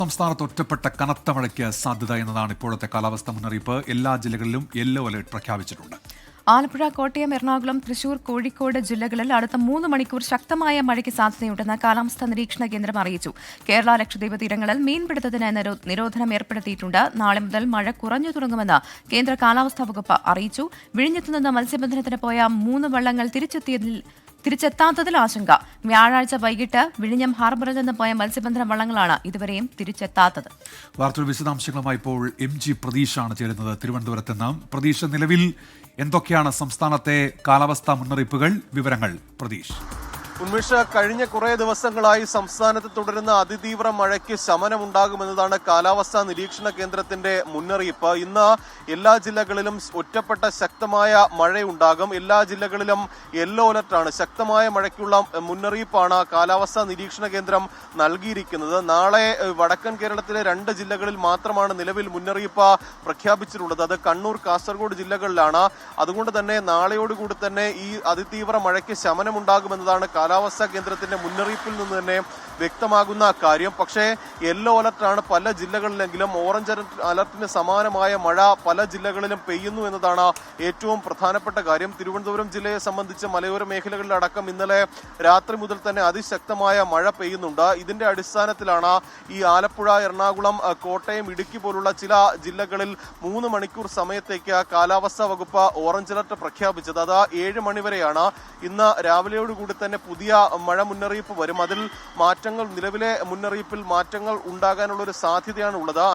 സംസ്ഥാനത്ത് ഒറ്റപ്പെട്ട കനത്ത മഴയ്ക്ക് സാധ്യത എന്നതാണ് ഇപ്പോഴത്തെ കാലാവസ്ഥാ മുന്നറിയിപ്പ്. എല്ലാ ജില്ലകളിലും യെല്ലോ അലർട്ട് പ്രഖ്യാപിച്ചിട്ടുണ്ട്. ആലപ്പുഴ, കോട്ടയം, എറണാകുളം, തൃശൂർ, കോഴിക്കോട് ജില്ലകളിൽ അടുത്ത 3 മണിക്കൂർ ശക്തമായ മഴയ്ക്ക് സാധ്യതയുണ്ടെന്ന് കാലാവസ്ഥാ നിരീക്ഷണ കേന്ദ്രം അറിയിച്ചു. കേരള, ലക്ഷദ്വീപ് തീരങ്ങളിൽ മീൻപിടുത്തത്തിന് നിരോധനം ഏർപ്പെടുത്തിയിട്ടുണ്ട്. നാളെ മുതൽ മഴ കുറഞ്ഞു തുടങ്ങുമെന്ന് കേന്ദ്ര കാലാവസ്ഥാ വകുപ്പ് അറിയിച്ചു. വിഴിഞ്ഞത്തുനിന്ന് മത്സ്യബന്ധനത്തിന് പോയ 3 വള്ളങ്ങൾ തിരിച്ചെത്താത്തതിൽ ആശങ്ക. വ്യാഴാഴ്ച വൈകിട്ട് വിഴിഞ്ഞം ഹാർബറിൽ നിന്ന് പോയ മത്സ്യബന്ധന വള്ളങ്ങളാണ് ഇതുവരെയും തിരിച്ചെത്താത്തത്. വാർത്തയുടെ വിശദാംശങ്ങളുമായി ഇപ്പോൾ MG പ്രതീഷാണ് ചേരുന്നത് തിരുവനന്തപുരത്ത് നിന്ന്. പ്രതീഷ്, നിലവിൽ എന്തൊക്കെയാണ് സംസ്ഥാനത്തെ കാലാവസ്ഥാ മുന്നറിയിപ്പുകൾ? വിവരങ്ങൾ പ്രതീഷ്. ഉന്മേഷ, കഴിഞ്ഞ കുറേ ദിവസങ്ങളായി സംസ്ഥാനത്ത് തുടരുന്ന അതിതീവ്ര മഴയ്ക്ക് ശമനമുണ്ടാകുമെന്നതാണ് കാലാവസ്ഥാ നിരീക്ഷണ കേന്ദ്രത്തിന്റെ മുന്നറിയിപ്പ്. ഇന്ന് എല്ലാ ജില്ലകളിലും ഒറ്റപ്പെട്ട ശക്തമായ മഴയുണ്ടാകും. എല്ലാ ജില്ലകളിലും യെല്ലോ അലർട്ടാണ്. ശക്തമായ മഴയ്ക്കുള്ള മുന്നറിയിപ്പാണ് കാലാവസ്ഥാ നിരീക്ഷണ കേന്ദ്രം നൽകിയിരിക്കുന്നത്. നാളെ വടക്കൻ കേരളത്തിലെ 2 ജില്ലകളിൽ മാത്രമാണ് നിലവിൽ മുന്നറിയിപ്പ് പ്രഖ്യാപിച്ചിട്ടുള്ളത്. അത് കണ്ണൂർ, കാസർഗോഡ് ജില്ലകളിലാണ്. അതുകൊണ്ട് തന്നെ നാളെയോടുകൂടി തന്നെ ഈ അതിതീവ്ര മഴയ്ക്ക് ശമനമുണ്ടാകുമെന്നതാണ് കാലാവസ്ഥാ കേന്ദ്രത്തിന്റെ മുന്നറിയിപ്പിൽ നിന്ന് തന്നെ വ്യക്തമാകുന്ന കാര്യം. പക്ഷേ യെല്ലോ അലർട്ടാണ് പല ജില്ലകളിലെങ്കിലും. ഓറഞ്ച് അലർട്ടിന് സമാനമായ മഴ പല ജില്ലകളിലും പെയ്യുന്നു എന്നതാണ് ഏറ്റവും പ്രധാനപ്പെട്ട കാര്യം. തിരുവനന്തപുരം ജില്ലയെ സംബന്ധിച്ച് മലയോര മേഖലകളിലടക്കം ഇന്നലെ രാത്രി മുതൽ തന്നെ അതിശക്തമായ മഴ പെയ്യുന്നുണ്ട്. ഇതിന്റെ അടിസ്ഥാനത്തിലാണ് ഈ ആലപ്പുഴ, എറണാകുളം, കോട്ടയം, ഇടുക്കി പോലുള്ള ചില ജില്ലകളിൽ 3 മണിക്കൂർ സമയത്തേക്ക് കാലാവസ്ഥാ വകുപ്പ് ഓറഞ്ച് അലർട്ട് പ്രഖ്യാപിച്ചത്. അത് 7 മണിവരെയാണ്. ഇന്ന് രാവിലെയോടുകൂടി തന്നെ പുതിയ മഴ മുന്നറിയിപ്പ് വരും. അതിൽ മാറ്റങ്ങൾ, നിലവിലെ മുന്നറിയിപ്പിൽ മാറ്റങ്ങൾ ഉണ്ടാകാനുള്ള ഒരു സാധ്യതയാണ് ഉള്ളത്.